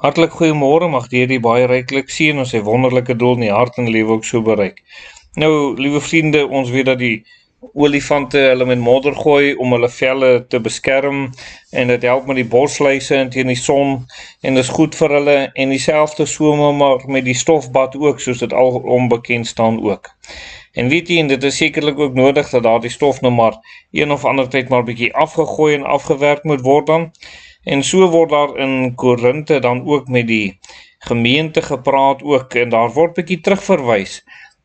Hartlik goeiemôre, mag die Here die baie ryklik seën en sy wonderlike doel in die hart en lewe ook so bereik. Nou, liewe vriende, ons weet dat die olifante hulle met modder gooi om hulle velle te beskerm en dit help met die borsluise en teen die son en dis goed vir hulle en dieselfde so maar met die stofbad ook, soos dit al onbekend staan ook. En weet jy, en dit is sekerlik ook nodig dat daardie stof nou maar een of ander tyd maar bietjie afgegooi en afgewerk moet word dan. En so word daar in Korinte dan ook met die gemeente gepraat ook, en daar word bietjie terugverwys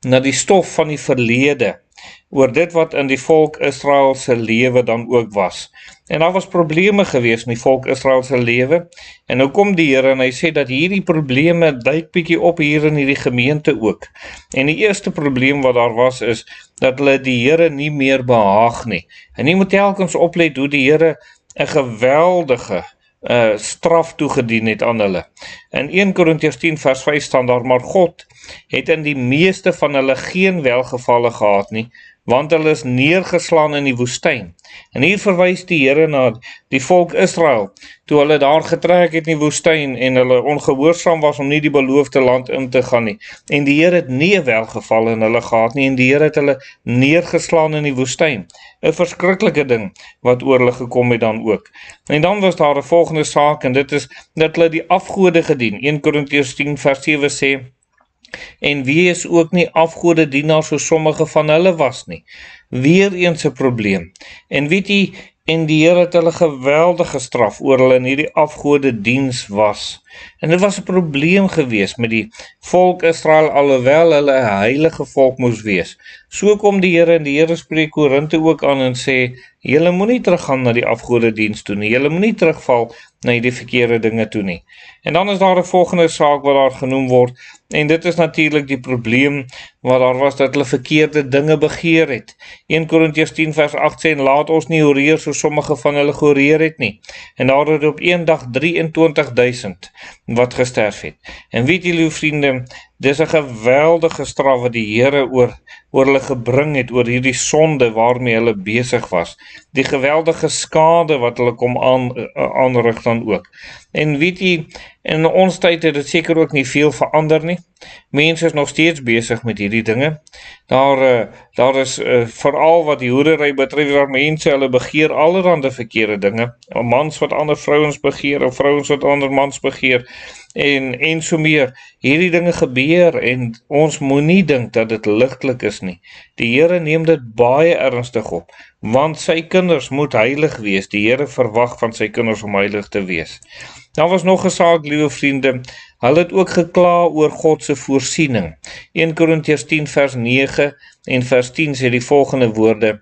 na die stof van die verlede, oor dit wat in die volk Israel se lewe dan ook was. En daar was probleme gewees in die volk Israel se lewe, en nou kom die Here en hy sê dat hierdie probleme duik bietjie op hier in hierdie gemeente ook. En die eerste probleem wat daar was is, dat hulle die Here nie meer behaag nie. En jy moet telkens oplet hoe die Here 'n geweldige straf toegedien het aan hulle. In 1 Korintiërs 10 vers 5 staan daar, maar God het in die meeste van hulle geen welgevalle gehad nie, want hulle is neergeslaan in die woestyn. En hier verwys die Here na die volk Israel, toe hulle daar getrek het in die woestyn en hulle ongehoorsaam was om nie die beloofde land in te gaan nie. En die Here het nie 'n welgeval in hulle gehad nie, en die Here het hulle neergeslaan in die woestyn. 'n Verskriklike ding wat oor hulle gekom het dan ook. En dan was daar 'n volgende saak, en dit is dat hulle die afgode gedien. 1 Korintiërs 10 vers 7 sê, en wie is ook nie afgode dienaars soos sommige van hulle was nie. Weereens 'n probleem. En weet jy, en die Here het hulle geweldig gestraf oor hulle in hierdie afgode diens was. En dit was 'n probleem gewees met die volk Israel, alhoewel hulle 'n heilige volk moes wees. So kom die Here, en die Here spreek Korinte ook aan en sê, julle moenie teruggaan na die afgode diens toe nie, julle moenie terugval na die verkeerde dinge toe nie. En dan is daar 'n volgende saak wat daar genoem word, en dit is natuurlik die probleem wat daar was, dat hulle verkeerde dinge begeer het. 1 Korintiërs 10 vers 8 sê, en laat ons nie horeer soos sommige van hulle gehoreer het nie. En daar het op een dag 23.000 wat gesterf het. En weet julle vriende, dis 'n geweldige straf wat die Here oor hulle gebring het, oor hierdie sonde waarmee hulle besig was. Die geweldige skade wat hulle kom aanrig dan ook. En weet jy, in ons tyd het dit seker ook nie veel verander nie. Mense is nog steeds besig met hierdie dinge. Daar is veral wat die hoerery betref, waar mense hulle begeer allerhande verkeerde dinge. Mans wat ander vrouens begeer, of vrouens wat ander mans begeer, en so meer. Hierdie dinge gebeur, en ons moenie dink dat dit ligtelik is nie. Die Here neem dit baie ernstig op, want sy kinders moet heilig wees. Die Here verwag van sy kinders om heilig te wees. Daar was nog 'n saak, liewe vriende, hulle het ook gekla oor God se voorsiening. 1 Korintiërs 10 vers 9 en vers 10 sê die volgende woorde,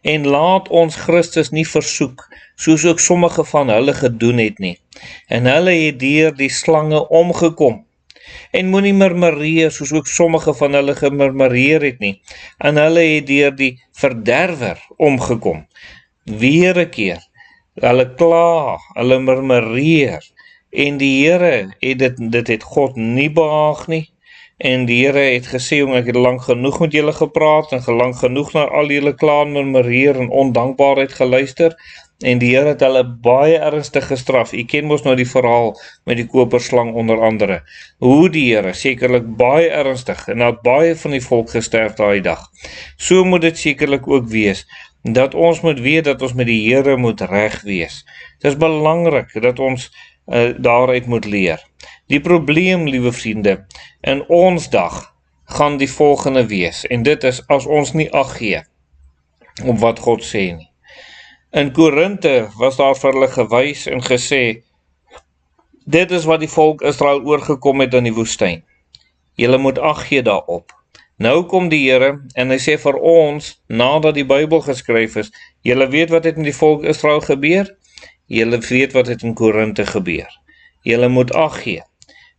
en laat ons Christus nie versoek, soos ook sommige van hulle gedoen het nie. En hulle het deur die slange omgekom. En moenie murmureer, soos ook sommige van hulle gemurmureer het nie. En hulle het deur die verderwer omgekom. Weer 'n keer, hulle kla, hulle murmureer, en die Here dit het God nie behaag nie. En die Here het gesê, ek het lank genoeg met julle gepraat, en lank genoeg na al julle kla en murmureer en ondankbaarheid geluister, en die Here het hulle baie ernstig gestraf. U ken mos nou die verhaal met die koperslang onder andere. Hoe die Here, sekerlik baie ernstig, en dat baie van die volk gesterf daai dag. So moet dit sekerlik ook wees, dat ons moet weet dat ons met die Here moet reg wees. Dit is belangrik dat ons daaruit moet leer. Die probleem, liewe vriende, in ons dag gaan die volgende wees, en dit is as ons nie ag gee op wat God sê nie. In Korinte was daar vir hulle gewys en gesê, dit is wat die volk Israel oorgekom het in die woestyn. Julle moet ag gee daarop. Nou kom die Here en hy sê vir ons, nadat die Bybel geskryf is, julle weet wat het in die volk Israel gebeur? Julle weet wat het in Korinte gebeur. Julle moet ag gee.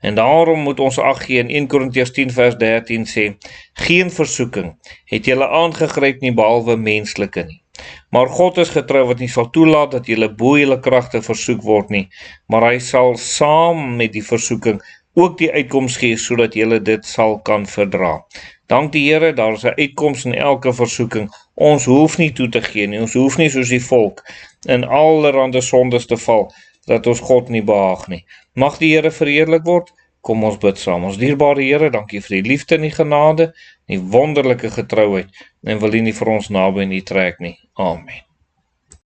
En daarom moet ons ag gee. In 1 Korintiërs 10 vers 13 sê, geen versoeking het julle aangegryp nie, behalwe menslike nie. Maar God is getrou wat nie sal toelaat dat julle bo julle kragte versoek word nie, maar hy sal saam met die versoeking ook die uitkoms gee, sodat julle dit sal kan verdra. Dank die Here, daar is 'n uitkoms in elke versoeking. Ons hoef nie toe te gee nie, ons hoef nie soos die volk in allerhande sondes te val dat ons God nie behaag nie. Mag die Here verheerlik word. Kom ons bid saam. Ons dierbare Here, dankie vir die liefde en die genade, die wonderlike getrouheid, en wil U nie vir ons naby nie trek nie. Amen.